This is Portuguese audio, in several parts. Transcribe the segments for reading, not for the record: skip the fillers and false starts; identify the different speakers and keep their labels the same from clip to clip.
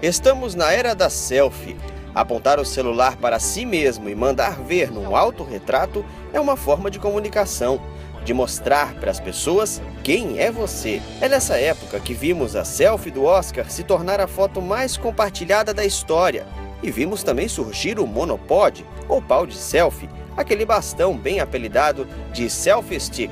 Speaker 1: Estamos na era da selfie. Apontar o celular para si mesmo e mandar ver num autorretrato é uma forma de comunicação, de mostrar para as pessoas quem é você. É nessa época que vimos a selfie do Oscar se tornar a foto mais compartilhada da história. E vimos também surgir o monopod, ou pau de selfie, aquele bastão bem apelidado de selfie stick.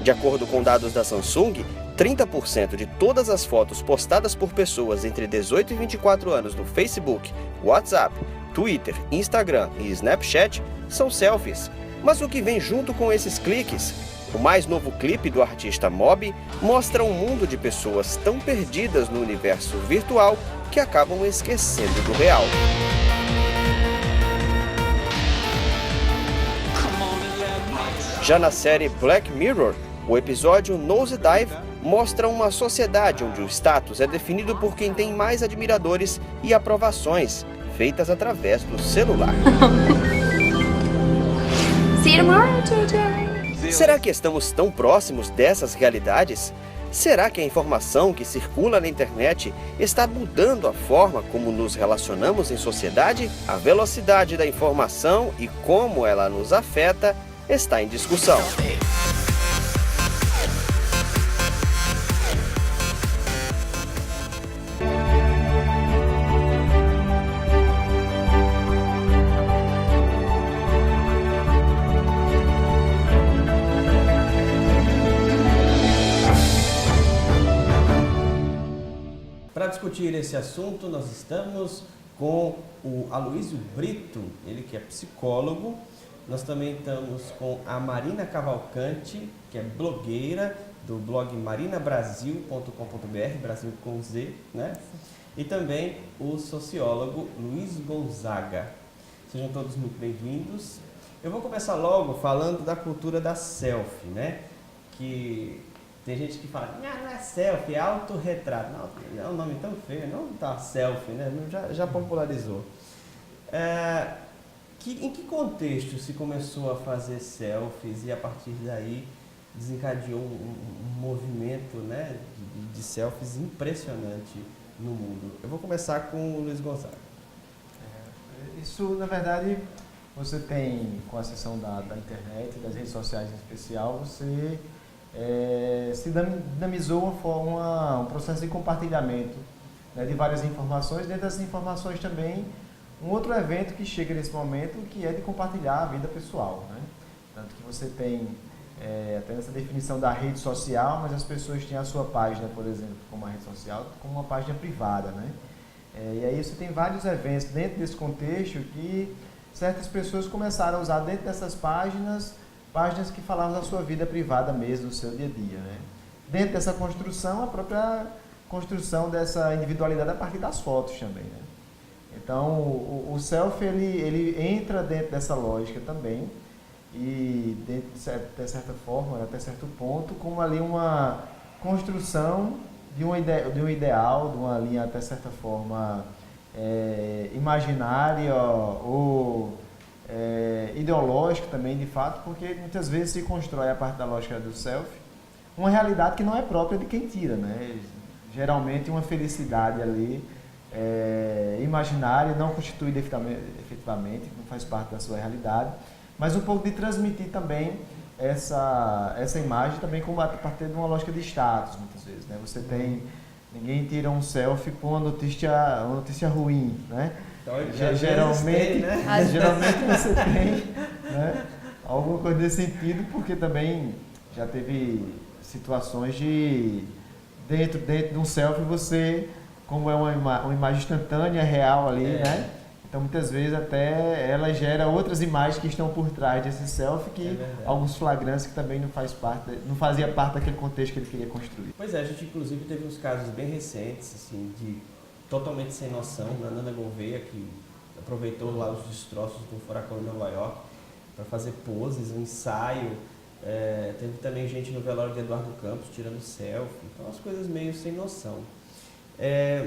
Speaker 1: De acordo com dados da Samsung, 30% de todas as fotos postadas por pessoas entre 18 e 24 anos no Facebook, WhatsApp, Twitter, Instagram e Snapchat são selfies. Mas o que vem junto com esses cliques? O mais novo clipe do artista Mob mostra um mundo de pessoas tão perdidas no universo virtual que acabam esquecendo do real. Já na série Black Mirror, o episódio Nosedive mostra uma sociedade onde o status é definido por quem tem mais admiradores e aprovações, feitas através do celular. Será que estamos tão próximos dessas realidades? Será que a informação que circula na internet está mudando a forma como nos relacionamos em sociedade? A velocidade da informação e como ela nos afeta está em discussão. Para discutir esse assunto, nós estamos com o Aloysio Brito, ele que é psicólogo. Nós também estamos com a Marina Cavalcante, que é blogueira do blog marinabrasil.com.br, Brasil com Z, né? E também o sociólogo Luiz Gonzaga. Sejam todos muito bem-vindos. Eu vou começar logo falando da cultura da selfie, né? Que tem gente que fala, não é selfie, é autorretrato. Não, é um nome tão feio, não tá selfie, né? Já popularizou. Em que contexto se começou a fazer selfies e a partir daí desencadeou um movimento, né, de selfies impressionante no mundo? Eu vou começar com o Luiz Gonzaga.
Speaker 2: Isso, na verdade, você tem, com a exceção da internet, das redes sociais em especial, você se dinamizou um processo de compartilhamento, né, de várias informações. Dentro dessas informações também, um outro evento que chega nesse momento, que é de compartilhar a vida pessoal, né? Tanto que você tem até essa definição da rede social, mas as pessoas têm a sua página, por exemplo, como uma rede social, como uma página privada, né? E aí você tem vários eventos dentro desse contexto que certas pessoas começaram a usar dentro dessas páginas que falavam da sua vida privada mesmo, do seu dia a dia, né? Dentro dessa construção, a própria construção dessa individualidade a partir das fotos também, né? Então, o selfie, ele entra dentro dessa lógica também e, de certa forma, até certo ponto, como ali uma construção de um ideal, de uma linha, até certa forma, imaginária ou ideológica também, de fato, porque muitas vezes se constrói a partir da lógica do selfie uma realidade que não é própria de quem tira, né? Geralmente uma felicidade ali imaginária, não constituída efetivamente, não faz parte da sua realidade, mas um pouco de transmitir também essa imagem também como a partir de uma lógica de status, muitas vezes, né? Você tem, ninguém tira um selfie com uma notícia ruim, né? Geralmente você tem, né, alguma coisa nesse sentido, porque também já teve situações de dentro de um selfie você, como é uma imagem instantânea, real ali, né? Então muitas vezes até ela gera outras imagens que estão por trás desse selfie, que alguns flagrantes que também não fazia parte daquele contexto que ele queria construir.
Speaker 1: Pois é, a gente inclusive teve uns casos bem recentes, assim, de totalmente sem noção, da Nana Gouveia, que aproveitou lá os destroços do furacão em Nova York para fazer poses, um ensaio. Teve também gente no velório de Eduardo Campos tirando selfie, então as coisas meio sem noção.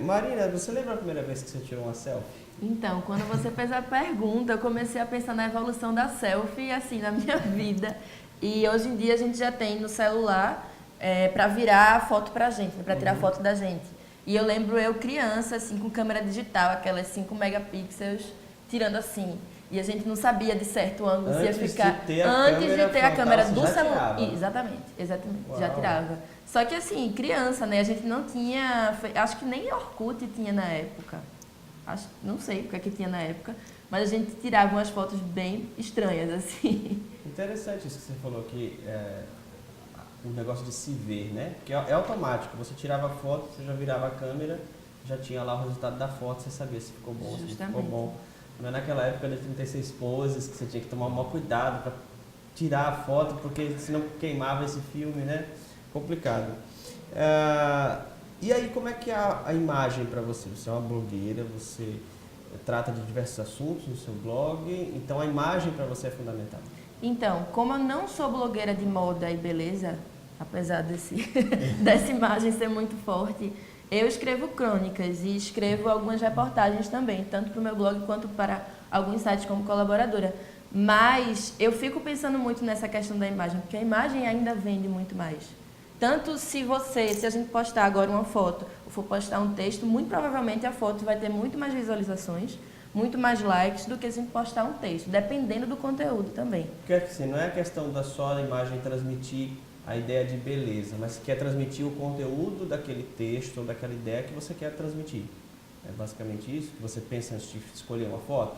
Speaker 1: Marina, você lembra a primeira vez que você tirou uma selfie?
Speaker 3: Então, quando você fez a pergunta, eu comecei a pensar na evolução da selfie, assim, na minha vida. E hoje em dia a gente já tem no celular para virar foto pra gente, para tirar foto da gente. E eu lembro eu criança, assim, com câmera digital, aquelas 5 megapixels, tirando assim. E a gente não sabia de certo ângulo se ia ficar... Antes de ter a câmera do celular. Exatamente.
Speaker 2: Uau.
Speaker 3: Já tirava. Só que assim, criança, né? A gente não tinha... Acho que nem Orkut tinha na época. Não sei o que tinha na época. Mas a gente tirava umas fotos bem estranhas, assim.
Speaker 4: Interessante isso que você falou, que o negócio de se ver, né? Porque é automático. Você tirava a foto, você já virava a câmera, já tinha lá o resultado da foto, você sabia se ficou bom, se não ficou bom. Não é naquela época de 36 poses que você tinha que tomar o maior cuidado para tirar a foto, porque senão queimava esse filme, né? Complicado. E aí, como é que é a imagem para você? Você é uma blogueira, você trata de diversos assuntos no seu blog, então a imagem para você é fundamental.
Speaker 3: Então, como eu não sou blogueira de moda e beleza, apesar dessa imagem ser muito forte, eu escrevo crônicas e escrevo algumas reportagens também, tanto para o meu blog quanto para alguns sites como colaboradora. Mas eu fico pensando muito nessa questão da imagem, porque a imagem ainda vende muito mais. Tanto se a gente postar agora uma foto ou for postar um texto, muito provavelmente a foto vai ter muito mais visualizações, muito mais likes do que se a gente postar um texto, dependendo do conteúdo também.
Speaker 4: Porque assim, não é a questão da só a imagem transmitir a ideia de beleza, mas quer transmitir o conteúdo daquele texto ou daquela ideia que você quer transmitir. É basicamente isso que você pensa antes de escolher uma foto?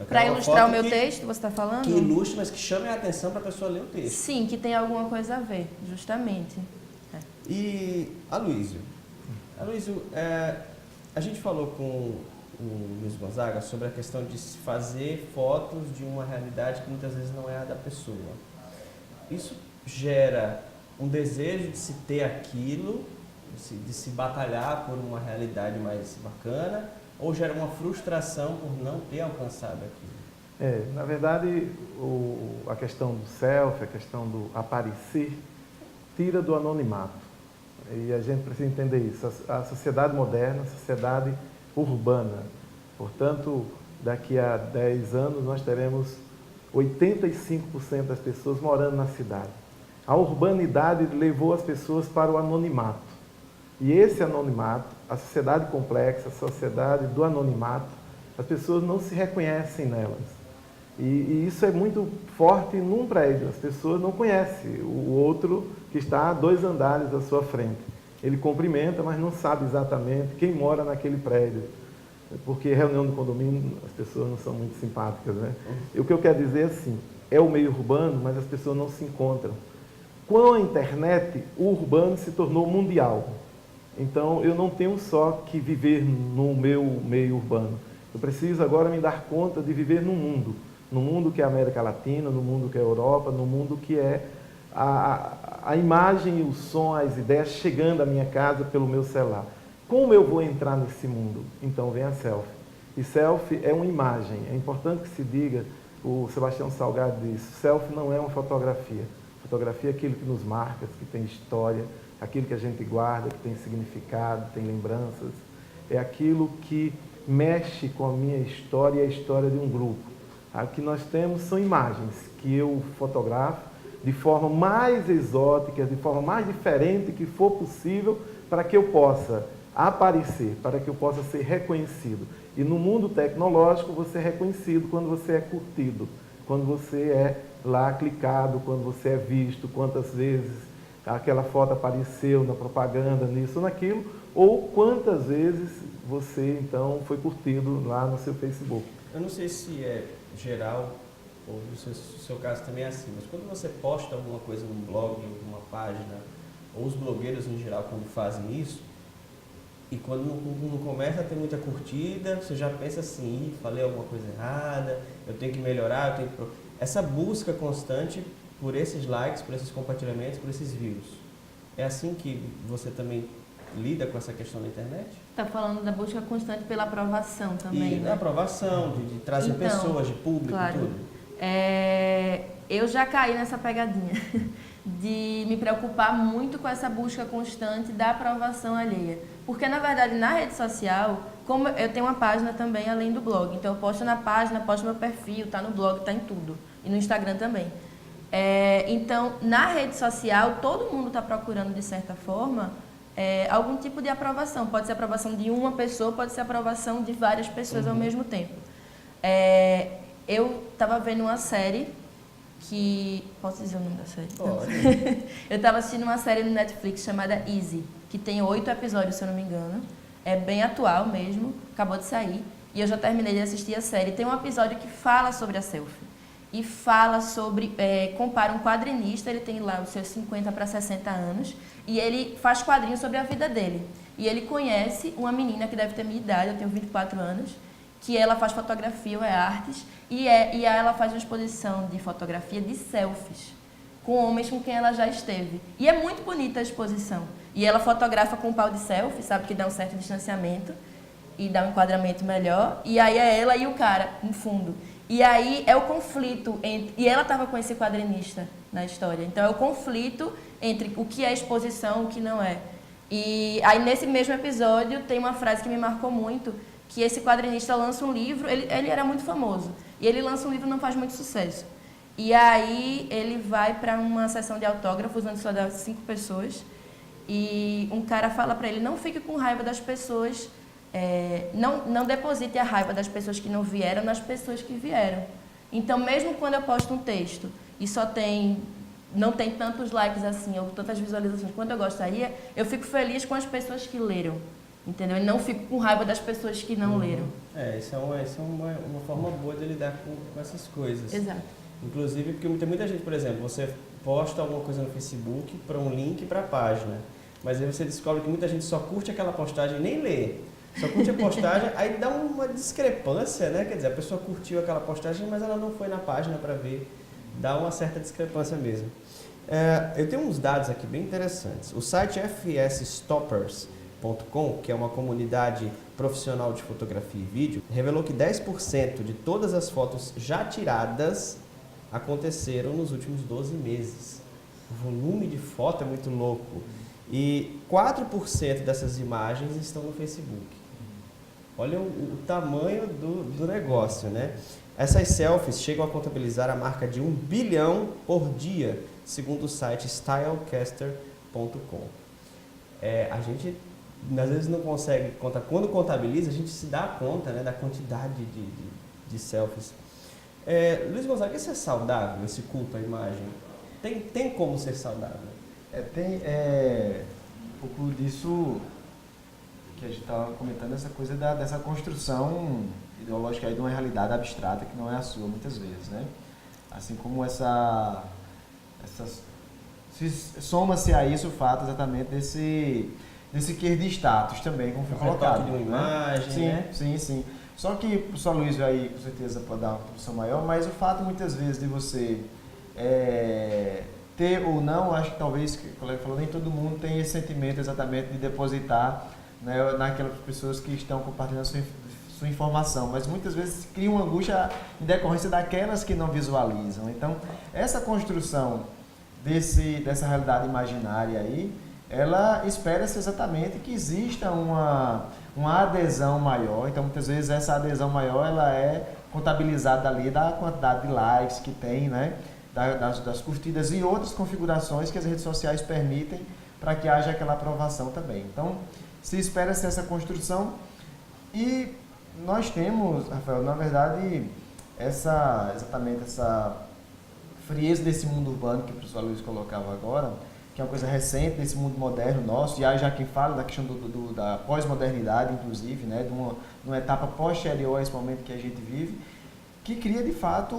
Speaker 3: Para ilustrar o meu texto, você está falando?
Speaker 4: Que ilustre, mas que chame a atenção para a pessoa ler o texto.
Speaker 3: Sim, que tem alguma coisa a ver, justamente.
Speaker 4: E Aloysio, a gente falou com o Luiz Gonzaga sobre a questão de se fazer fotos de uma realidade que muitas vezes não é a da pessoa. Isso gera um desejo de se ter aquilo, de se batalhar por uma realidade mais bacana, ou gera uma frustração por não ter alcançado aquilo?
Speaker 5: Na verdade, a questão do selfie, a questão do aparecer, tira do anonimato. E a gente precisa entender isso. A sociedade moderna, a sociedade urbana, portanto, daqui a 10 anos nós teremos 85% das pessoas morando na cidade. A urbanidade levou as pessoas para o anonimato. E esse anonimato, a sociedade complexa, a sociedade do anonimato, as pessoas não se reconhecem nelas. E isso é muito forte num prédio. As pessoas não conhecem o outro que está a 2 andares à sua frente. Ele cumprimenta, mas não sabe exatamente quem mora naquele prédio. Porque reunião do condomínio, as pessoas não são muito simpáticas, né? E o que eu quero dizer é assim, é o meio urbano, mas as pessoas não se encontram. Com a internet, o urbano se tornou mundial. Então, eu não tenho só que viver no meu meio urbano. Eu preciso agora me dar conta de viver no mundo que é a América Latina, no mundo que é a Europa, no mundo que é a imagem, o som, as ideias chegando à minha casa pelo meu celular. Como eu vou entrar nesse mundo? Então vem a selfie. E selfie é uma imagem. É importante que se diga, o Sebastião Salgado diz, selfie não é uma fotografia. Fotografia é aquilo que nos marca, que tem história, aquilo que a gente guarda, que tem significado, tem lembranças. É aquilo que mexe com a minha história e a história de um grupo. O que nós temos são imagens que eu fotografo de forma mais exótica, de forma mais diferente que for possível, para que eu possa aparecer, para que eu possa ser reconhecido. E no mundo tecnológico, você é reconhecido quando você é curtido, quando você é lá clicado, quando você é visto, quantas vezes aquela foto apareceu na propaganda, nisso ou naquilo, ou quantas vezes você, então, foi curtido lá no seu Facebook.
Speaker 4: Eu não sei se é geral, ou no seu caso também é assim, mas quando você posta alguma coisa num blog, alguma página, ou os blogueiros em geral, quando fazem isso, e quando não começa a ter muita curtida, você já pensa assim, falei alguma coisa errada, eu tenho que melhorar, eu tenho que... Essa busca constante por esses likes, por esses compartilhamentos, por esses views. É assim que você também lida com essa questão na internet?
Speaker 3: Está falando da busca constante pela aprovação também, né?
Speaker 4: Da aprovação, de trazer pessoas, de público,
Speaker 3: claro.
Speaker 4: tudo.
Speaker 3: Eu já caí nessa pegadinha de me preocupar muito com essa busca constante da aprovação alheia. Porque, na verdade, na rede social, como eu tenho uma página também além do blog, então eu posto na página, posto meu perfil, tá no blog, tá em tudo. E no Instagram também. Então, na rede social, todo mundo está procurando, de certa forma, algum tipo de aprovação. Pode ser aprovação de uma pessoa, pode ser aprovação de várias pessoas ao mesmo tempo. Eu estava vendo uma série que... Posso dizer o nome da série?
Speaker 4: Pode.
Speaker 3: Eu estava assistindo uma série no Netflix chamada Easy, que tem 8 episódios, se eu não me engano. É bem atual mesmo, acabou de sair. E eu já terminei de assistir a série. Tem um episódio que fala sobre a selfie. E fala sobre... compara um quadrinista, ele tem lá os seus 50 para 60 anos, e ele faz quadrinhos sobre a vida dele. E ele conhece uma menina que deve ter minha idade, eu tenho 24 anos, que ela faz fotografia ou artes, e ela faz uma exposição de fotografia de selfies com homens com quem ela já esteve. E é muito bonita a exposição. E ela fotografa com um pau de selfie, sabe, que dá um certo distanciamento e dá um enquadramento melhor. E aí é ela e o cara, no fundo. E aí é o conflito entre... E ela estava com esse quadrinista na história. Então é o conflito entre o que é exposição e o que não é. E aí nesse mesmo episódio tem uma frase que me marcou muito, que esse quadrinista lança um livro, ele era muito famoso, e ele lança um livro e não faz muito sucesso. E aí ele vai para uma sessão de autógrafos, onde só dá 5 pessoas, e um cara fala para ele, não fique com raiva das pessoas, não deposite a raiva das pessoas que não vieram nas pessoas que vieram. Então, mesmo quando eu posto um texto e não tem tantos likes assim, ou tantas visualizações quanto eu gostaria, eu fico feliz com as pessoas que leram. Entendeu? E não fico com raiva das pessoas que não leram.
Speaker 4: Isso é uma forma boa de lidar com essas coisas.
Speaker 3: Exato.
Speaker 4: Inclusive, porque tem muita gente, por exemplo, você posta alguma coisa no Facebook para um link para a página, mas aí você descobre que muita gente só curte aquela postagem e nem lê. Só curte a postagem, aí dá uma discrepância, né? Quer dizer, a pessoa curtiu aquela postagem, mas ela não foi na página para ver. Dá uma certa discrepância mesmo. Eu tenho uns dados aqui bem interessantes. O site FSStoppers.com, que é uma comunidade profissional de fotografia e vídeo, revelou que 10% de todas as fotos já tiradas aconteceram nos últimos 12 meses. O volume de foto é muito louco. E 4% dessas imagens estão no Facebook. Olha o tamanho do negócio, né? Essas selfies chegam a contabilizar a marca de 1 bilhão por dia, segundo o site stylecaster.com. A gente às vezes não consegue contar. Quando contabiliza, a gente se dá conta, né, da quantidade de selfies. Luiz Gonzaga, isso é saudável, esse culto à imagem? Tem como ser saudável?
Speaker 2: Tem um pouco disso que a gente estava comentando, essa coisa dessa construção ideológica aí de uma realidade abstrata que não é a sua, muitas vezes, né? Assim como soma-se a isso o fato exatamente desse quê de status também, como foi colocado.
Speaker 4: De uma imagem,
Speaker 2: sim,
Speaker 4: né?
Speaker 2: Sim. Só que o professor Luiz aí, com certeza, pode dar uma produção maior, mas o fato, muitas vezes, de você ter ou não, acho que talvez, que o colega falou, nem todo mundo tem esse sentimento exatamente de depositar, né, naquelas pessoas que estão compartilhando sua informação, mas muitas vezes cria uma angústia em decorrência daquelas que não visualizam. Então, essa construção dessa realidade imaginária aí, ela espera-se exatamente que exista uma adesão maior. Então, muitas vezes, essa adesão maior ela é contabilizada ali da quantidade de likes que tem, né? Das curtidas e outras configurações que as redes sociais permitem para que haja aquela aprovação também. Então, se espera-se essa construção e nós temos, Rafael, na verdade, exatamente essa frieza desse mundo urbano que o professor Luiz colocava agora, que é uma coisa recente desse mundo moderno nosso, e aí já quem fala da questão da pós-modernidade, inclusive, né, de uma etapa posterior a esse momento que a gente vive, que cria, de fato,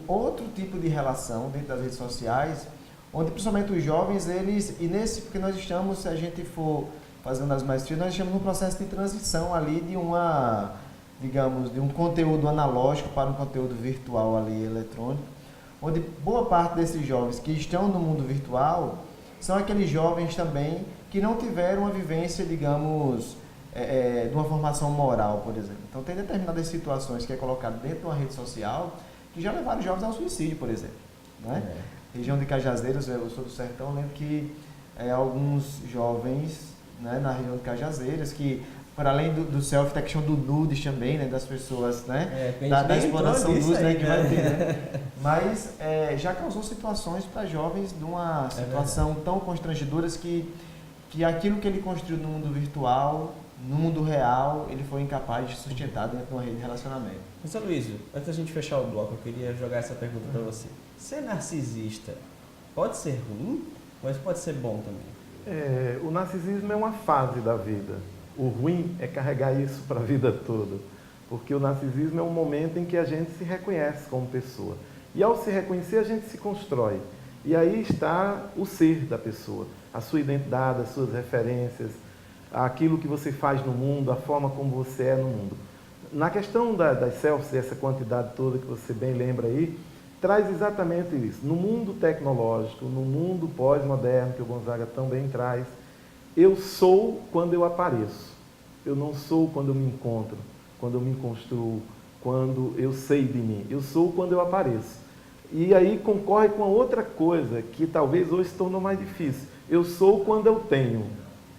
Speaker 2: outro tipo de relação dentro das redes sociais, onde, principalmente os jovens, porque nós estamos, se a gente for fazendo as maestrias, nós estamos num processo de transição ali de um conteúdo analógico para um conteúdo virtual ali, eletrônico, onde boa parte desses jovens que estão no mundo virtual são aqueles jovens também que não tiveram uma vivência, digamos, de uma formação moral, por exemplo. Então, tem determinadas situações que é colocado dentro de uma rede social que já levaram jovens ao suicídio, por exemplo. Né? Região de Cajazeiras, eu sou do Sertão, lembro que alguns jovens, né, na região de Cajazeiras, que, por além do selfie, tem a questão do nudes também, né, das pessoas, né, da exploração nudes, né, que vai ter, né? Mas já causou situações para jovens de uma situação tão constrangedoras que que aquilo que ele construiu no mundo virtual, no mundo real, ele foi incapaz de sustentar dentro de uma rede de relacionamento.
Speaker 4: Mas, Aloysio, antes da gente fechar o bloco, eu queria jogar essa pergunta para você. Ser narcisista pode ser ruim, mas pode ser bom também?
Speaker 5: O narcisismo é uma fase da vida. O ruim é carregar isso para a vida toda. Porque o narcisismo é um momento em que a gente se reconhece como pessoa. E ao se reconhecer, a gente se constrói. E aí está o ser da pessoa, a sua identidade, as suas referências, aquilo que você faz no mundo, a forma como você é no mundo. Na questão das selfies, essa quantidade toda que você bem lembra aí, traz exatamente isso. No mundo tecnológico, no mundo pós-moderno, que o Gonzaga também traz, eu sou quando eu apareço. Eu não sou quando eu me encontro, quando eu me construo, quando eu sei de mim. Eu sou quando eu apareço. E aí concorre com a outra coisa, que talvez hoje se tornou mais difícil. Eu sou quando eu tenho,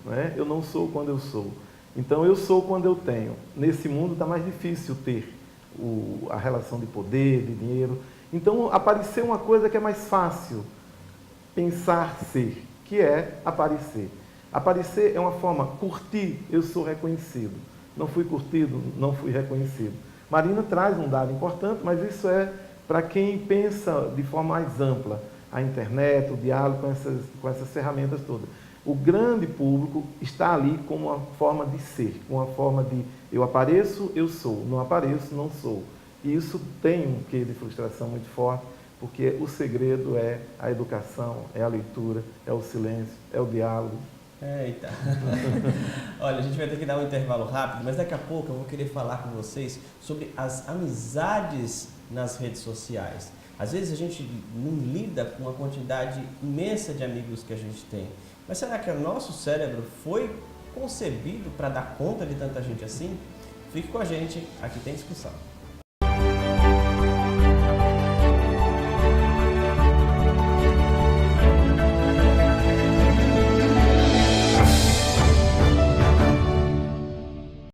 Speaker 5: né? Eu não sou quando eu sou. Então eu sou quando eu tenho. Nesse mundo está mais difícil ter a relação de poder, de dinheiro. Então apareceu uma coisa que é mais fácil, pensar ser, que é aparecer. Aparecer é uma forma, curtir, eu sou reconhecido. Não fui curtido, não fui reconhecido. Marina traz um dado importante, mas isso é para quem pensa de forma mais ampla, a internet, o diálogo com essas ferramentas todas. O grande público está ali com uma forma de ser, com uma forma de eu apareço, eu sou, não apareço, não sou. E isso tem um quê de frustração muito forte, porque o segredo é a educação, é a leitura, é o silêncio, é o diálogo.
Speaker 4: Eita! Olha, a gente vai ter que dar um intervalo rápido, mas daqui a pouco eu vou querer falar com vocês sobre as amizades nas redes sociais. Às vezes a gente não lida com a quantidade imensa de amigos que a gente tem. Mas será que o nosso cérebro foi concebido para dar conta de tanta gente assim? Fique com a gente, aqui tem discussão.